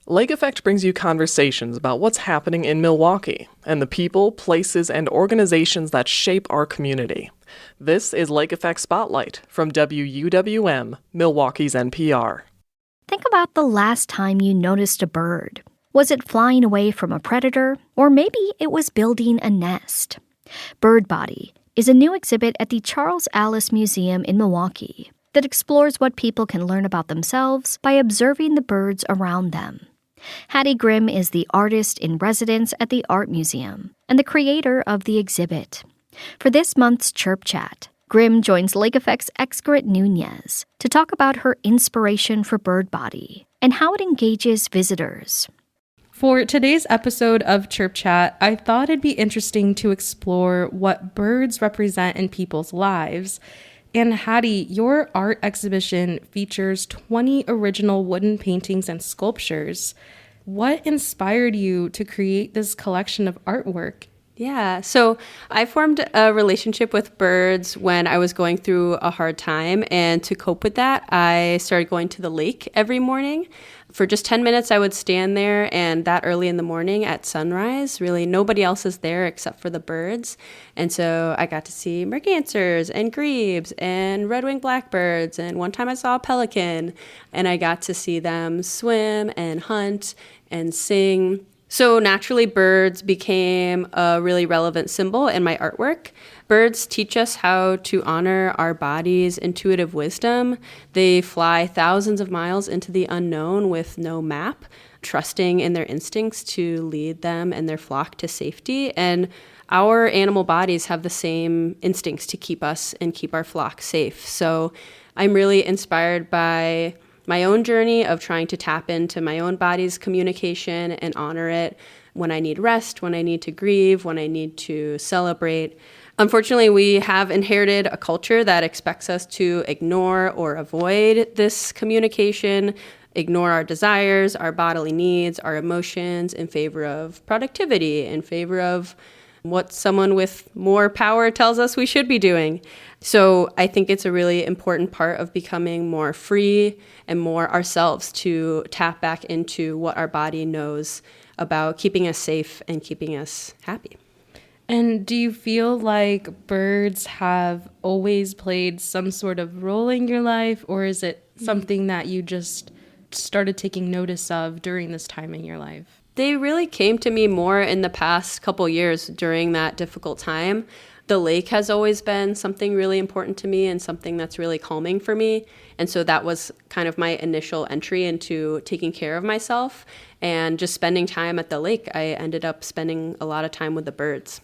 Lake Effect brings you conversations about what's happening in Milwaukee and the people, places, and organizations that shape our community. This is Lake Effect Spotlight from WUWM, Milwaukee's NPR. Think about the last time you noticed a bird. Was it flying away from a predator? Or maybe it was building a nest? Bird Body is a new exhibit at the Charles Allis Museum in Milwaukee that explores what people can learn about themselves by observing the birds around them. Hattie Grimm is the artist in residence at the Art Museum and the creator of the exhibit. For this month's Chirp Chat, Grimm joins Lake Effect's Excret Nunez to talk about her inspiration for Bird Body and how it engages visitors. For today's episode of Chirp Chat, I thought it'd be interesting to explore what birds represent in people's lives. And Hattie, your art exhibition features 20 original wooden paintings and sculptures. What inspired you to create this collection of artwork? Yeah, so I formed a relationship with birds when I was going through a hard time. And to cope with that, I started going to the lake every morning. For just 10 minutes, I would stand there, and that early in the morning at sunrise, really nobody else is there except for the birds. And so I got to see mergansers and grebes and red-winged blackbirds. And one time I saw a pelican, and I got to see them swim and hunt and sing. So naturally, birds became a really relevant symbol in my artwork. Birds teach us how to honor our body's intuitive wisdom. They fly thousands of miles into the unknown with no map, trusting in their instincts to lead them and their flock to safety. And our animal bodies have the same instincts to keep us and keep our flock safe. So I'm really inspired by my own journey of trying to tap into my own body's communication and honor it when I need rest, when I need to grieve, when I need to celebrate. Unfortunately, we have inherited a culture that expects us to ignore or avoid this communication, ignore our desires, our bodily needs, our emotions in favor of productivity, in favor of what someone with more power tells us we should be doing. So I think it's a really important part of becoming more free and more ourselves to tap back into what our body knows about keeping us safe and keeping us happy. And do you feel like birds have always played some sort of role in your life, or is it something that you just started taking notice of during this time in your life? They really came to me more in the past couple years during that difficult time. The lake has always been something really important to me and something that's really calming for me. And so that was kind of my initial entry into taking care of myself and just spending time at the lake. I ended up spending a lot of time with the birds.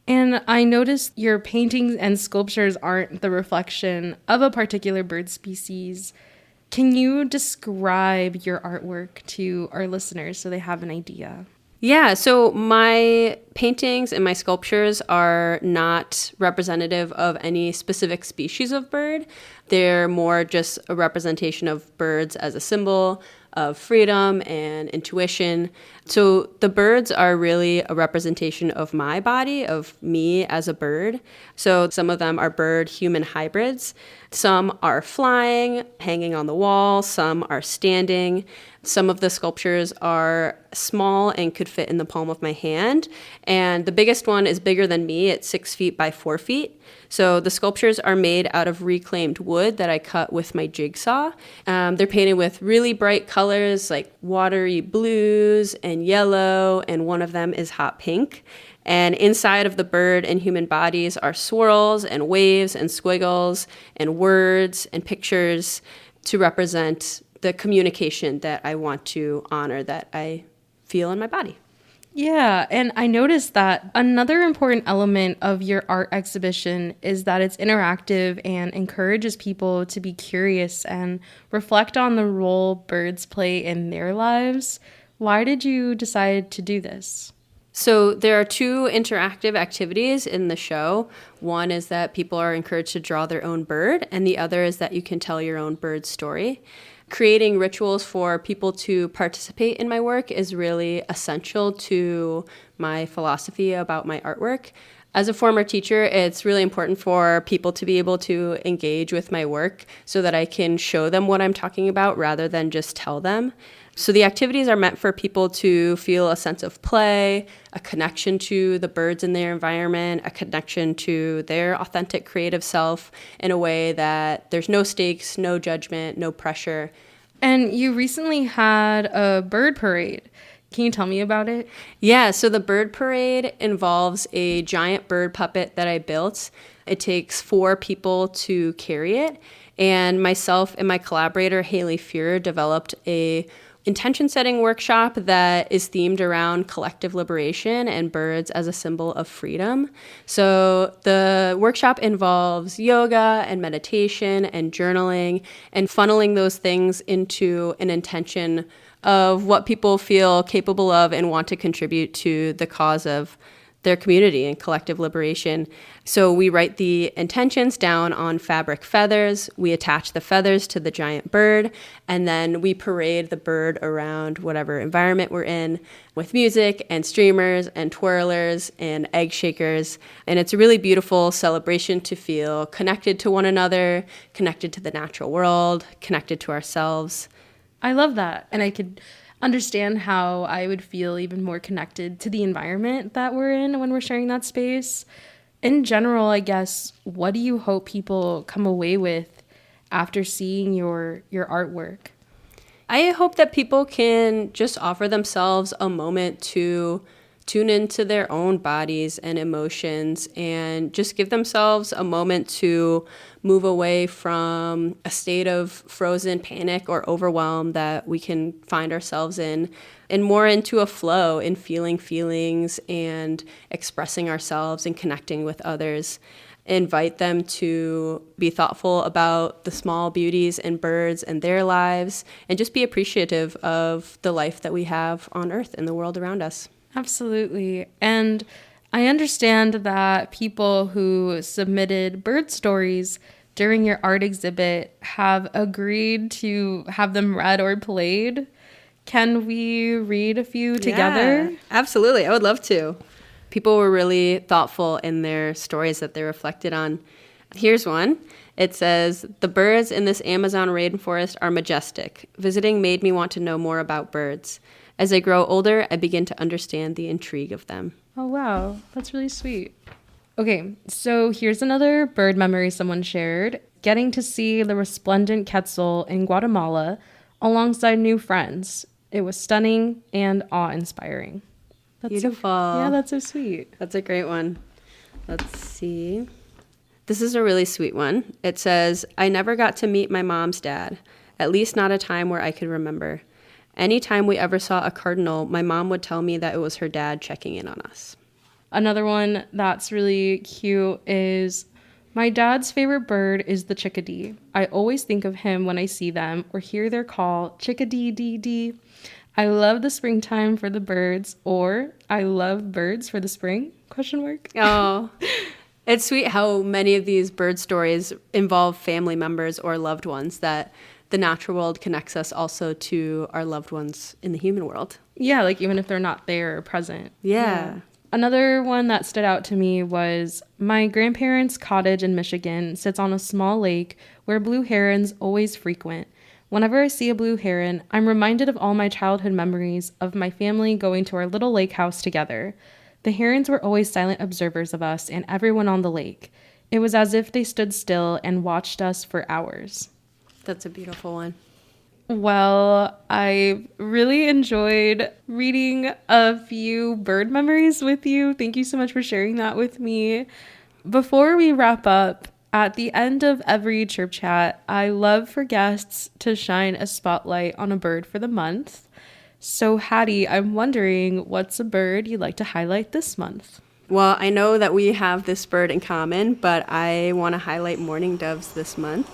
And I noticed your paintings and sculptures aren't the reflection of a particular bird species. Can you describe your artwork to our listeners so they have an idea? Yeah, so my paintings and my sculptures are not representative of any specific species of bird. They're more just a representation of birds as a symbol of freedom and intuition. So the birds are really a representation of my body, of me as a bird. So some of them are bird-human hybrids. Some are flying, hanging on the wall. Some are standing. Some of the sculptures are small and could fit in the palm of my hand. And the biggest one is bigger than me. It's 6 feet by 4 feet. So the sculptures are made out of reclaimed wood that I cut with my jigsaw. They're painted with really bright colors like watery blues and yellow, and one of them is hot pink. And inside of the bird and human bodies are swirls and waves and squiggles and words and pictures to represent the communication that I want to honor, that I feel in my body. Yeah, and I noticed that another important element of your art exhibition is that it's interactive and encourages people to be curious and reflect on the role birds play in their lives. Why did you decide to do this? So there are 2 interactive activities in the show. One is that people are encouraged to draw their own bird, and the other is that you can tell your own bird story. Creating rituals for people to participate in my work is really essential to my philosophy about my artwork. As a former teacher, it's really important for people to be able to engage with my work so that I can show them what I'm talking about rather than just tell them. So the activities are meant for people to feel a sense of play, a connection to the birds in their environment, a connection to their authentic creative self in a way that there's no stakes, no judgment, no pressure. And you recently had a bird parade. Can you tell me about it? Yeah, so the bird parade involves a giant bird puppet that I built. It takes 4 people to carry it. And myself and my collaborator, Haley Fuhrer, developed a intention setting workshop that is themed around collective liberation and birds as a symbol of freedom. So the workshop involves yoga and meditation and journaling and funneling those things into an intention of what people feel capable of and want to contribute to the cause of their community and collective liberation. So we write the intentions down on fabric feathers, we attach the feathers to the giant bird, and then we parade the bird around whatever environment we're in with music and streamers and twirlers and egg shakers. And it's a really beautiful celebration to feel connected to one another, connected to the natural world, connected to ourselves. I love that. And I could understand how I would feel even more connected to the environment that we're in when we're sharing that space. In general, I guess, what do you hope people come away with after seeing your artwork? I hope that people can just offer themselves a moment to tune into their own bodies and emotions and just give themselves a moment to move away from a state of frozen panic or overwhelm that we can find ourselves in and more into a flow in feeling feelings and expressing ourselves and connecting with others. Invite them to be thoughtful about the small beauties in birds and their lives and just be appreciative of the life that we have on Earth and the world around us. Absolutely. And I understand that people who submitted bird stories during your art exhibit have agreed to have them read or played. Can we read a few together? Yeah, absolutely. I would love to. People were really thoughtful in their stories that they reflected on. Here's one. It says, "The birds in this Amazon rainforest are majestic. Visiting made me want to know more about birds. As I grow older, I begin to understand the intrigue of them." Oh, wow. That's really sweet. Okay, so here's another bird memory someone shared. Getting to see the resplendent quetzal in Guatemala alongside new friends. It was stunning and awe-inspiring. Beautiful. Yeah, that's so sweet. That's a great one. Let's see. This is a really sweet one. It says, "I never got to meet my mom's dad, at least not a time where I could remember. Anytime we ever saw a cardinal, my mom would tell me that it was her dad checking in on us." Another one that's really cute is, "My dad's favorite bird is the chickadee. I always think of him when I see them or hear their call, chickadee-dee-dee. I love the springtime for the birds," or "I love birds for the spring?" ? Oh, it's sweet how many of these bird stories involve family members or loved ones, that the natural world connects us also to our loved ones in the human world. Yeah, like even if they're not there or present. Yeah. Another one that stood out to me was, "My grandparents' cottage in Michigan sits on a small lake where blue herons always frequent. Whenever I see a blue heron, I'm reminded of all my childhood memories of my family going to our little lake house together. The herons were always silent observers of us and everyone on the lake. It was as if they stood still and watched us for hours." That's a beautiful one. Well, I really enjoyed reading a few bird memories with you. Thank you so much for sharing that with me. Before we wrap up, at the end of every Chirp Chat, I love for guests to shine a spotlight on a bird for the month. So Hattie, I'm wondering, what's a bird you'd like to highlight this month? Well, I know that we have this bird in common, but I want to highlight mourning doves this month.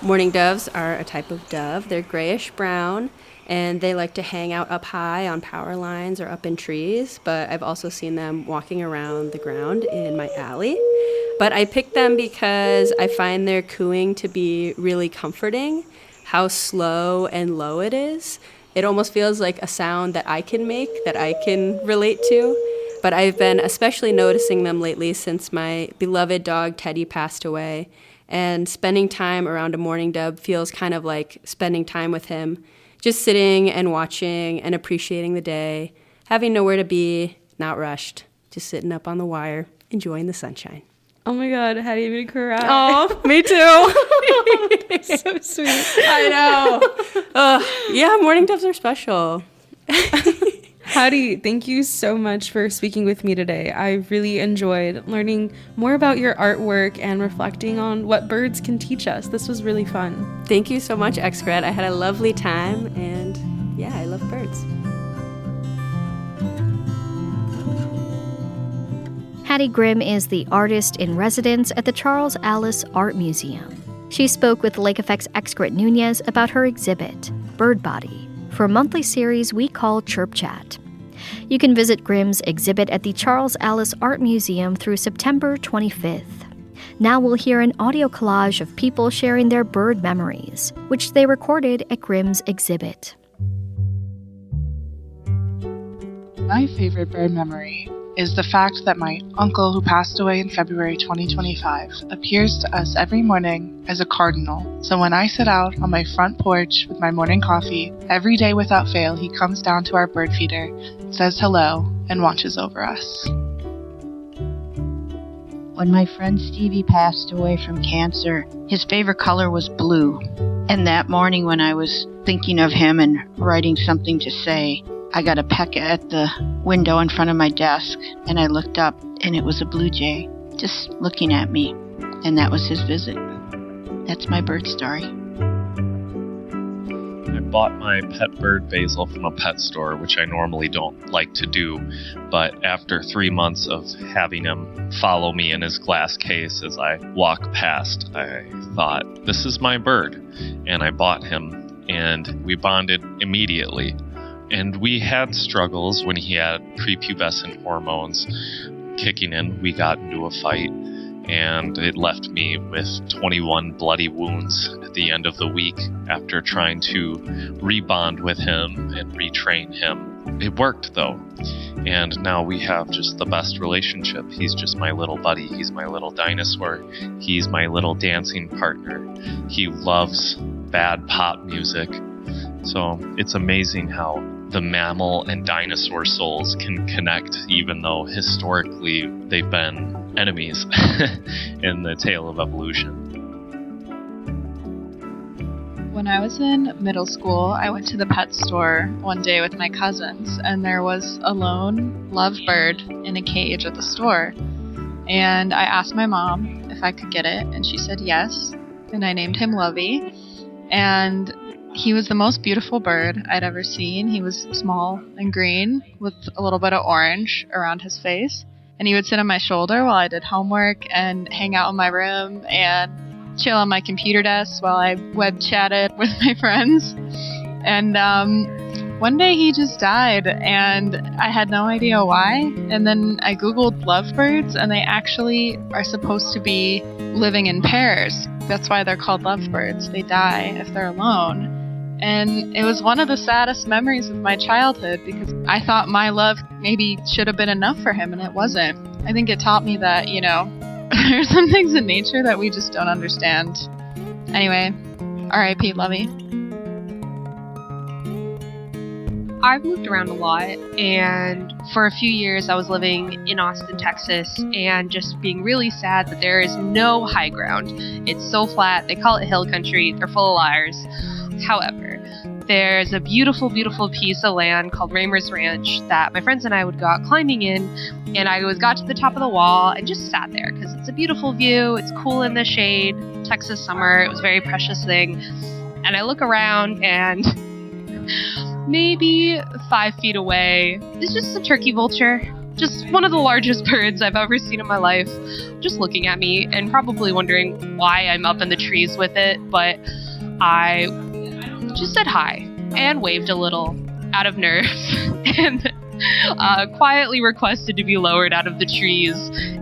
Mourning doves are a type of dove. They're grayish brown, and they like to hang out up high on power lines or up in trees, but I've also seen them walking around the ground in my alley. But I picked them because I find their cooing to be really comforting, how slow and low it is. It almost feels like a sound that I can make, that I can relate to. But I've been especially noticing them lately since my beloved dog Teddy passed away. And spending time around a mourning dove feels kind of like spending time with him, just sitting and watching and appreciating the day, having nowhere to be, not rushed, just sitting up on the wire, enjoying the sunshine. Oh my God, Hattie made me cry. Oh, me too. So sweet. I know. Yeah, mourning doves are special. Hattie, thank you so much for speaking with me today. I really enjoyed learning more about your artwork and reflecting on what birds can teach us. This was really fun. Thank you so much, Xcred. I had a lovely time, and yeah, I love birds. Hattie Grimm is the artist in residence at the Charles Allis Art Museum. She spoke with Lake Effect's Xcred Nunez about her exhibit, Bird Body, for a monthly series we call Chirp Chat. You can visit Grimm's exhibit at the Charles Allis Art Museum through September 25th. Now we'll hear an audio collage of people sharing their bird memories, which they recorded at Grimm's exhibit. My favorite bird memory is the fact that my uncle, who passed away in February 2025, appears to us every morning as a cardinal. So when I sit out on my front porch with my morning coffee, every day without fail, he comes down to our bird feeder, says hello, and watches over us. When my friend Stevie passed away from cancer, his favorite color was blue. And that morning when I was thinking of him and writing something to say, I got a peck at the window in front of my desk, and I looked up, and it was a blue jay just looking at me, and that was his visit. That's my bird story. I bought my pet bird Basil from a pet store, which I normally don't like to do, but after 3 months of having him follow me in his glass case as I walk past, I thought, this is my bird, and I bought him, and we bonded immediately. And we had struggles when he had prepubescent hormones kicking in. We got into a fight, and it left me with 21 bloody wounds at the end of the week after trying to rebond with him and retrain him. It worked, though, and now we have just the best relationship. He's just my little buddy. He's my little dinosaur. He's my little dancing partner. He loves bad pop music. So it's amazing how the mammal and dinosaur souls can connect, even though historically they've been enemies in the tale of evolution. When I was in middle school, I went to the pet store one day with my cousins, and there was a lone lovebird in a cage at the store. And I asked my mom if I could get it, and she said yes, and I named him Lovey. And he was the most beautiful bird I'd ever seen. He was small and green with a little bit of orange around his face. And he would sit on my shoulder while I did homework and hang out in my room and chill on my computer desk while I web chatted with my friends. And one day he just died, and I had no idea why. And then I Googled lovebirds, and they actually are supposed to be living in pairs. That's why they're called lovebirds. They die if they're alone. And it was one of the saddest memories of my childhood because I thought my love maybe should have been enough for him, and it wasn't. I think it taught me that, there's some things in nature that we just don't understand. Anyway, R.I.P. Lovey. I've moved around a lot, and for a few years I was living in Austin, Texas, and just being really sad that there is no high ground. It's so flat. They call it hill country. They're full of liars. However, there's a beautiful, beautiful piece of land called Raymer's Ranch that my friends and I would go out climbing in, and I got to the top of the wall and just sat there because it's a beautiful view. It's cool in the shade. Texas summer. It was a very precious thing. And I look around, and maybe 5 feet away is just a turkey vulture. Just one of the largest birds I've ever seen in my life, just looking at me and probably wondering why I'm up in the trees with it, but I just said hi and waved a little out of nerves and quietly requested to be lowered out of the trees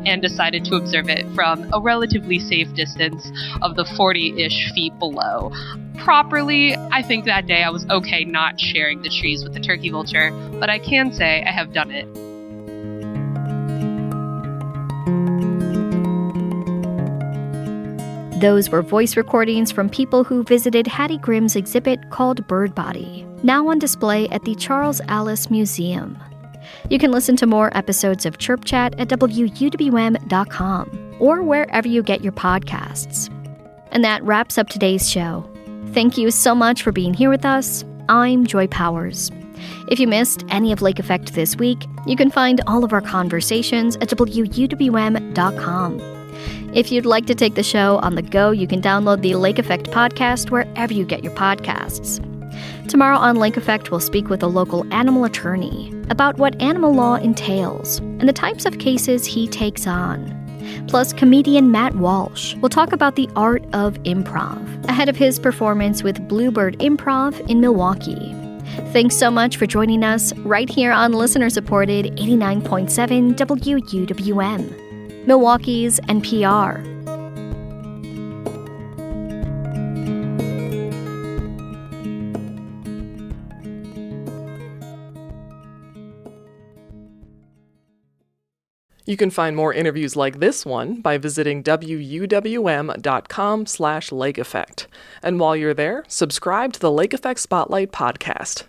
and decided to observe it from a relatively safe distance of the 40-ish feet below. Properly, I think that day I was okay not sharing the trees with the turkey vulture, but I can say I have done it. Those were voice recordings from people who visited Hattie Grimm's exhibit called Bird Body, now on display at the Charles Allis Museum. You can listen to more episodes of Chirp Chat at WUWM.com or wherever you get your podcasts. And that wraps up today's show. Thank you so much for being here with us. I'm Joy Powers. If you missed any of Lake Effect this week, you can find all of our conversations at WUWM.com. If you'd like to take the show on the go, you can download the Lake Effect podcast wherever you get your podcasts. Tomorrow on Lake Effect, we'll speak with a local animal attorney about what animal law entails and the types of cases he takes on. Plus, comedian Matt Walsh will talk about the art of improv ahead of his performance with Bluebird Improv in Milwaukee. Thanks so much for joining us right here on listener-supported 89.7 WUWM, Milwaukee's NPR. You can find more interviews like this one by visiting WUWM.com/Lake Effect. And while you're there, subscribe to the Lake Effect Spotlight podcast.